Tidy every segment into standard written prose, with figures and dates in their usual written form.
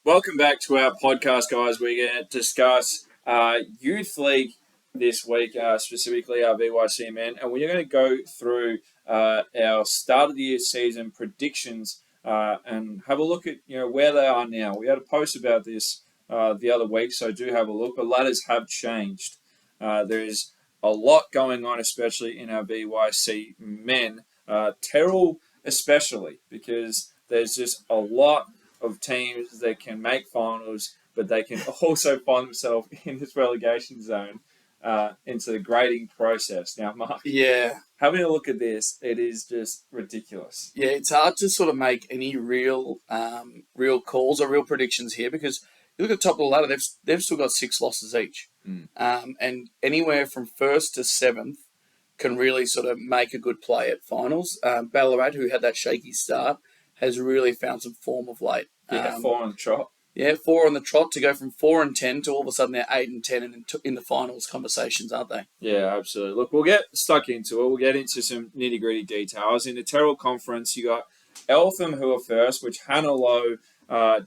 Welcome back to our podcast, guys. We're going to discuss Youth League this week, specifically our VYCM, and we're going to go through our start of the year season predictions and have a look at where they are now. We had a post about this the other week, so do have a look. But ladders have changed. There is a lot going on, especially in our VYC men. Terrell especially, because there's just a lot of teams that can make finals, but they can also find themselves in this relegation zone into the grading process. Now, Mark, having a look at this, it is just ridiculous. Yeah, it's hard to sort of make any real calls or real predictions here because you look at the top of the ladder, they've still got 6 losses each. And anywhere from 1st to 7th can really sort of make a good play at finals. Ballarat, who had that shaky start, has really found some form of late. 4 on the trot. Yeah, 4 on the trot to go from 4-10 to all of a sudden they're 8-10 and in the finals conversations, aren't they? Yeah, absolutely. Look, we'll get stuck into it. We'll get into some nitty-gritty details. In the Terrell Conference, you got Eltham, who are first, which Hannah Lowe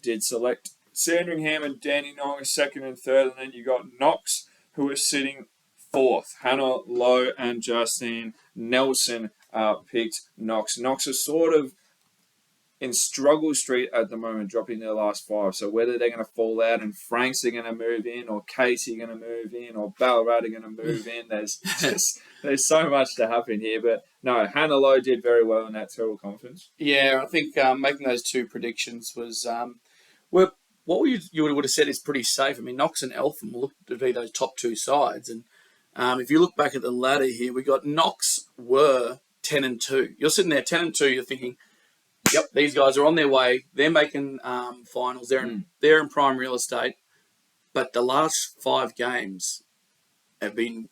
did select Sandringham and Danny Nong as 2nd and 3rd, and then you got Knox, who are sitting 4th. Hannah Lowe and Justine Nelson picked Knox. Knox is sort of in struggle street at the moment, dropping their last 5. So whether they're going to fall out and Franks are going to move in, or Casey going to move in, or Ballarat are going to move in, there's so much to happen here. But no, Hannah Lowe did very well in that Terrell Conference. Yeah, I think making those 2 predictions was what you would have said is pretty safe. I mean, Knox and Eltham look to be those top 2 sides, and if you look back at the ladder here, we got Knox were 10-2. You're sitting there 10-2. You're thinking, yep, these guys are on their way. They're making finals. They're in prime real estate. But the last 5 games have been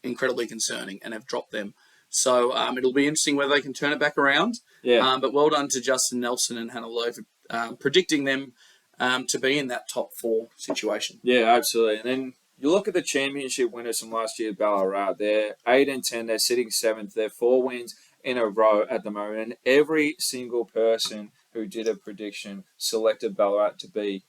incredibly concerning and have dropped them. So it'll be interesting whether they can turn it back around. Yeah. But well done to Justin Nelson and Hannah Lowe for predicting them to be in that top 4 situation. Yeah, absolutely. And then you look at the championship winners from last year, Ballarat. They're 8-10. They're sitting 7th. They're 4 wins in a row at the moment, and every single person who did a prediction selected Ballarat to be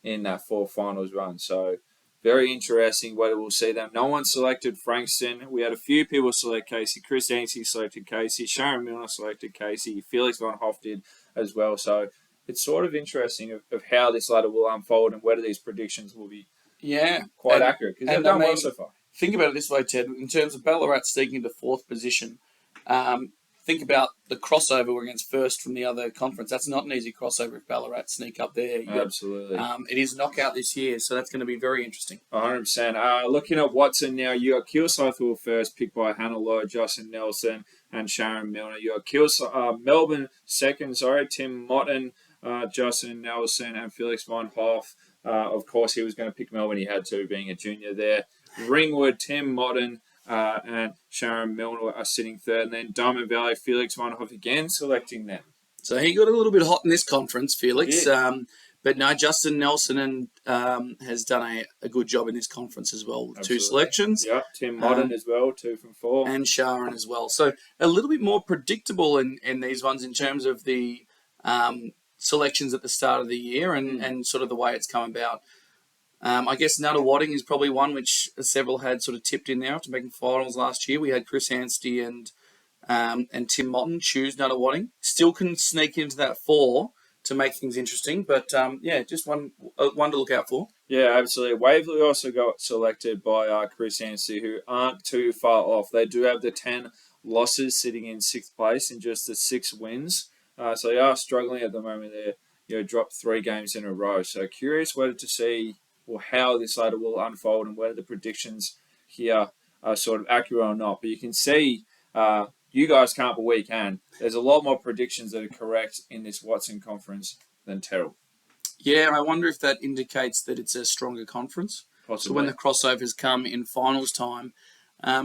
in that 4 finals run. So very interesting whether we'll see them. No one selected Frankston. We had a few people select Casey. Chris Anstey selected Casey. Sharon Milner selected Casey. Felix Von Hoff did as well. So it's sort of interesting of how this ladder will unfold and whether these predictions will be quite accurate, because they've done well so far. Think about it this way, Ted. In terms of Ballarat sneaking into 4th position, think about the crossover against first from the other conference. That's not an easy crossover if Ballarat sneak up there. Absolutely. It is knockout this year, so that's going to be very interesting. 100%. Looking at Watson now, you got Kilsyth who were first, picked by Hannah Lowe, Justin Nelson, and Sharon Milner. You got Melbourne second, Tim Motton, Justin Nelson, and Felix Von Hoff. Of course, he was going to pick Melbourne. He had to, being a junior there. Ringwood, Tim Motton, and Sharon Milner are sitting 3rd. And then Diamond Valley, Felix Von Hoff again selecting them. So he got a little bit hot in this conference, Felix. Yeah. But no, Justin Nelson has done a good job in this conference as well with Absolutely. 2 selections. Yeah, Tim Modern as well, 2 from 4. And Sharon as well. So a little bit more predictable in these ones in terms of the selections at the start of the year and sort of the way it's come about. I guess Nunawading is probably one which several had sort of tipped in there after making finals last year. We had Chris Anstey and Tim Motton choose Nunawading. Still can sneak into that 4 to make things interesting, but just one to look out for. Yeah, absolutely. Waverley also got selected by Chris Anstey, who aren't too far off. They do have the 10 losses sitting in 6th place and just the 6 wins. So they are struggling at the moment. They're dropped 3 games in a row. So curious whether to see how this ladder will unfold and whether the predictions here are sort of accurate or not. But you can see, you guys can't, but we can. There's a lot more predictions that are correct in this Watson conference than Terrell. Yeah, I wonder if that indicates that it's a stronger conference. Possibly. So when the crossovers come in finals time,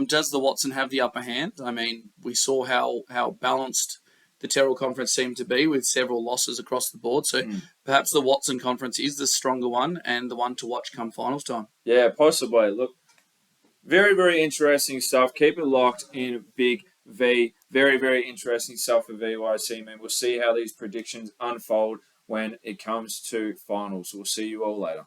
does the Watson have the upper hand? I mean, we saw how balanced the Terrell Conference seemed to be with several losses across the board. So perhaps the Watson Conference is the stronger one and the one to watch come finals time. Yeah, possibly. Look, very, very interesting stuff. Keep it locked in Big V. Very, very interesting stuff for VYCM, and we'll see how these predictions unfold when it comes to finals. We'll see you all later.